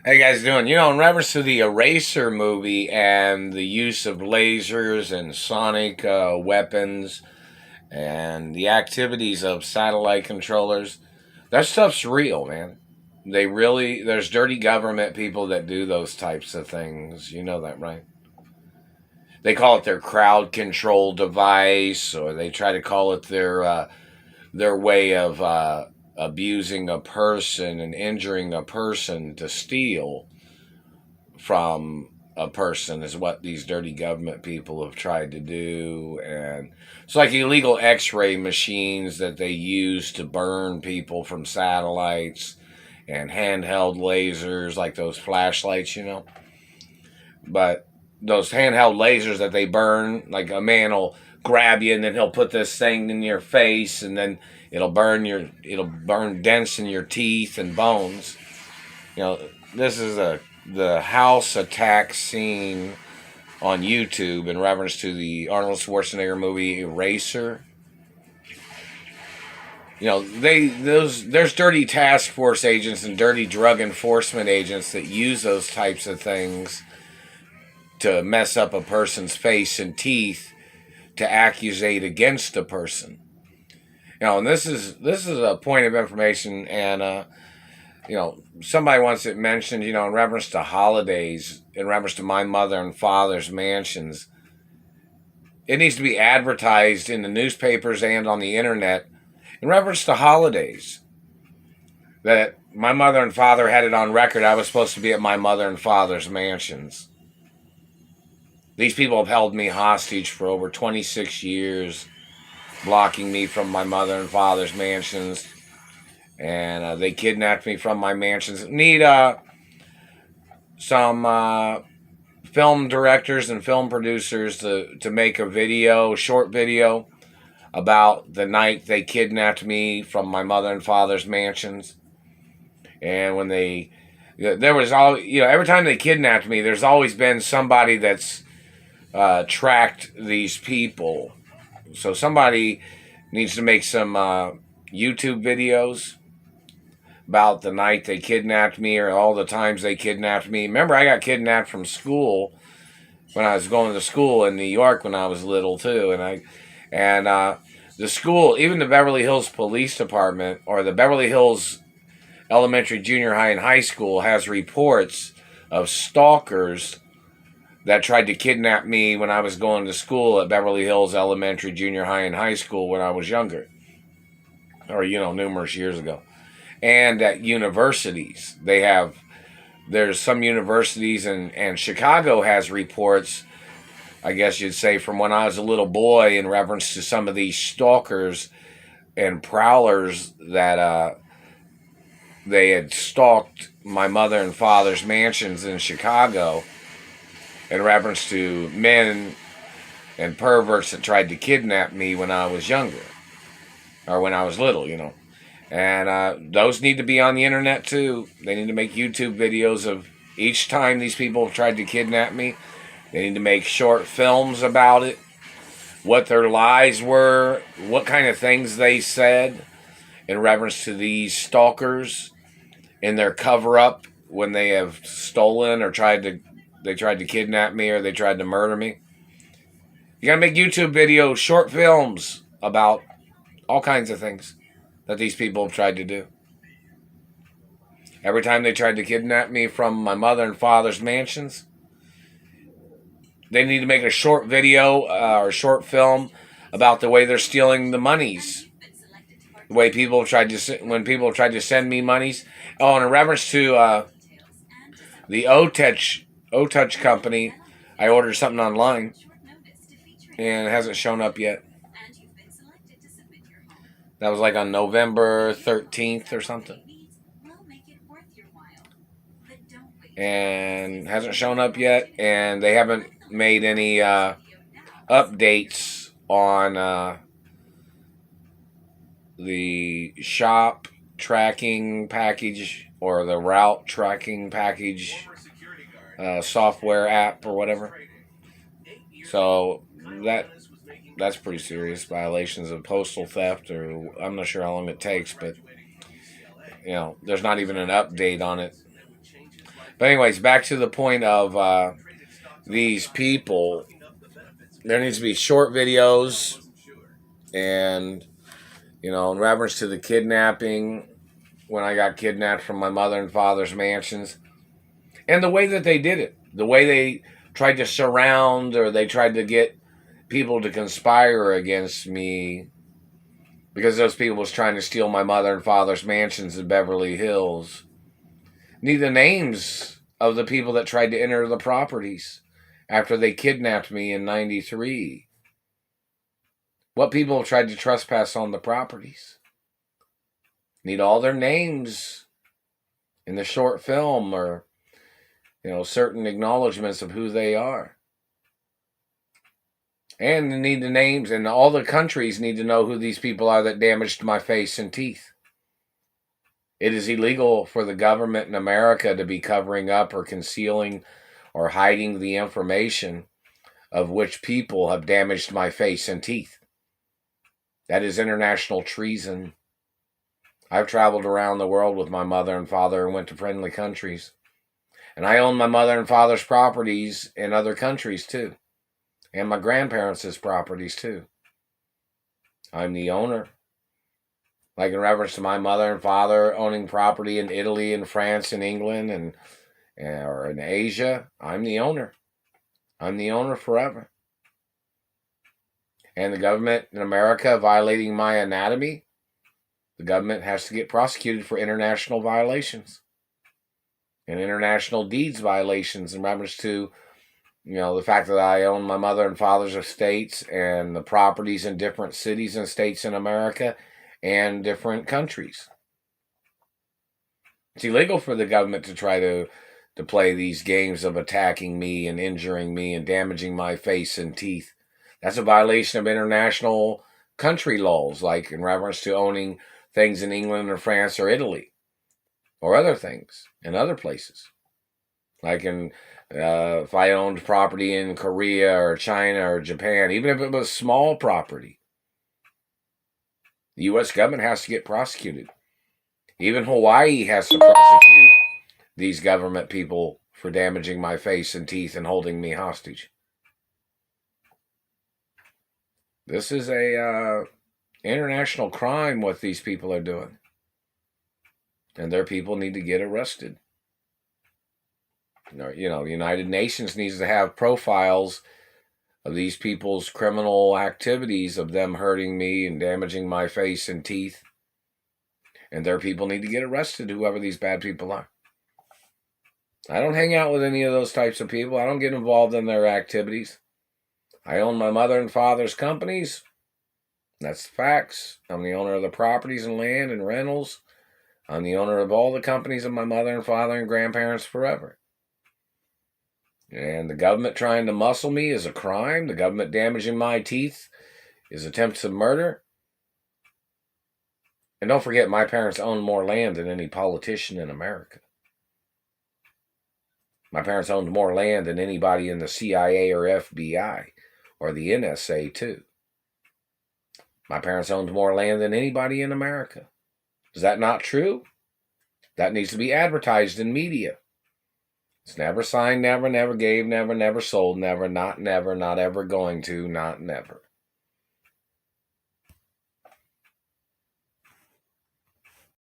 How you guys doing? In reference to the Eraser movie and the use of lasers and sonic weapons and the activities of satellite controllers, that stuff's real, man. There's dirty government people that do those types of things. You know that, right? They call it their crowd control device, or they try to call it their way of abusing a person and injuring a person to steal from a person is what these dirty government people have tried to do. And it's like illegal x-ray machines that they use to burn people from satellites, and handheld lasers like those flashlights. But those handheld lasers that they burn, like a man will grab you and then he'll put this thing in your face, and then it'll burn dents in your teeth and bones. This is the house attack scene on YouTube in reference to the Arnold Schwarzenegger movie Eraser. There's dirty task force agents and dirty drug enforcement agents that use those types of things to mess up a person's face and teeth to accusate against a person. And this is a point of information, and somebody wants it mentioned, in reference to holidays, in reference to my mother and father's mansions. It needs to be advertised in the newspapers and on the internet in reference to holidays. That my mother and father had it on record I was supposed to be at my mother and father's mansions. These people have held me hostage for over 26 years, blocking me from my mother and father's mansions. And they kidnapped me from my mansions. Need some film directors and film producers to make a short video, about the night they kidnapped me from my mother and father's mansions. And when there was every time they kidnapped me, there's always been somebody that's tracked these people. So somebody needs to make some YouTube videos about the night they kidnapped me, or all the times they kidnapped me. Remember, I got kidnapped from school when I was going to school in New York when I was little too, and the school, even the Beverly Hills Police Department, or the Beverly Hills Elementary, Junior High, and High School, has reports of stalkers that tried to kidnap me when I was going to school at Beverly Hills Elementary, Junior High, and High School when I was younger, or numerous years ago. And at universities, there's some universities, and Chicago has reports, I guess you'd say, from when I was a little boy, in reference to some of these stalkers and prowlers that they had stalked my mother and father's mansions in Chicago, in reference to men and perverts that tried to kidnap me when I was younger, or when I was little. And those need to be on the internet too. They need to make YouTube videos of each time these people have tried to kidnap me. They need to make short films about it, what their lies were, what kind of things they said in reference to these stalkers in their cover-up when they have stolen or tried to kidnap me, or they tried to murder me. You gotta make YouTube videos, short films about all kinds of things that these people have tried to do. Every time they tried to kidnap me from my mother and father's mansions, they need to make a short video or short film about the way they're stealing the monies. The way when people tried to send me monies. Oh, and in reference to the O-Touch company, I ordered something online, and it hasn't shown up yet. That was like on November 13th or something. And hasn't shown up yet, and they haven't made any updates on the shop tracking package, or the route tracking package software app or whatever. So that's pretty serious violations of postal theft, or I'm not sure how long it takes, but there's not even an update on it. But anyways, back to the point of these people. There needs to be short videos, and in reference to the kidnapping, when I got kidnapped from my mother and father's mansions, and the way that they did it, the way they tried to surround, or they tried to get people to conspire against me, because those people was trying to steal my mother and father's mansions in Beverly Hills. Need the names of the people that tried to enter the properties after they kidnapped me in 93. What people tried to trespass on the properties? Need all their names in the short film, or certain acknowledgments of who they are. And they need the names, and all the countries need to know who these people are that damaged my face and teeth. It is illegal for the government in America to be covering up or concealing or hiding the information of which people have damaged my face and teeth. That is international treason. I've traveled around the world with my mother and father and went to friendly countries. And I own my mother and father's properties in other countries too. And my grandparents' properties too. I'm the owner. Like in reference to my mother and father owning property in Italy and France and England or in Asia, I'm the owner. I'm the owner forever. And the government in America violating my anatomy, the government has to get prosecuted for international violations and international deeds violations in reference to, the fact that I own my mother and father's estates and the properties in different cities and states in America and different countries. It's illegal for the government to try to play these games of attacking me and injuring me and damaging my face and teeth. That's a violation of international country laws, like in reference to owning things in England or France or Italy or other things in other places. Like if I owned property in Korea or China or Japan, even if it was small property, the U.S. government has to get prosecuted. Even Hawaii has to prosecute these government people for damaging my face and teeth and holding me hostage. This is a international crime what these people are doing. And their people need to get arrested. The United Nations needs to have profiles of these people's criminal activities, of them hurting me and damaging my face and teeth. And their people need to get arrested, whoever these bad people are. I don't hang out with any of those types of people. I don't get involved in their activities. I own my mother and father's companies. That's the facts. I'm the owner of the properties and land and rentals. I'm the owner of all the companies of my mother and father and grandparents forever. And the government trying to muscle me is a crime. The government damaging my teeth is attempted murder. And don't forget, my parents owned more land than any politician in America. My parents owned more land than anybody in the CIA or FBI or the NSA too. My parents owned more land than anybody in America. Is that not true? That needs to be advertised in media. It's never signed, never, never gave, never, never sold, never, not ever going to, not never.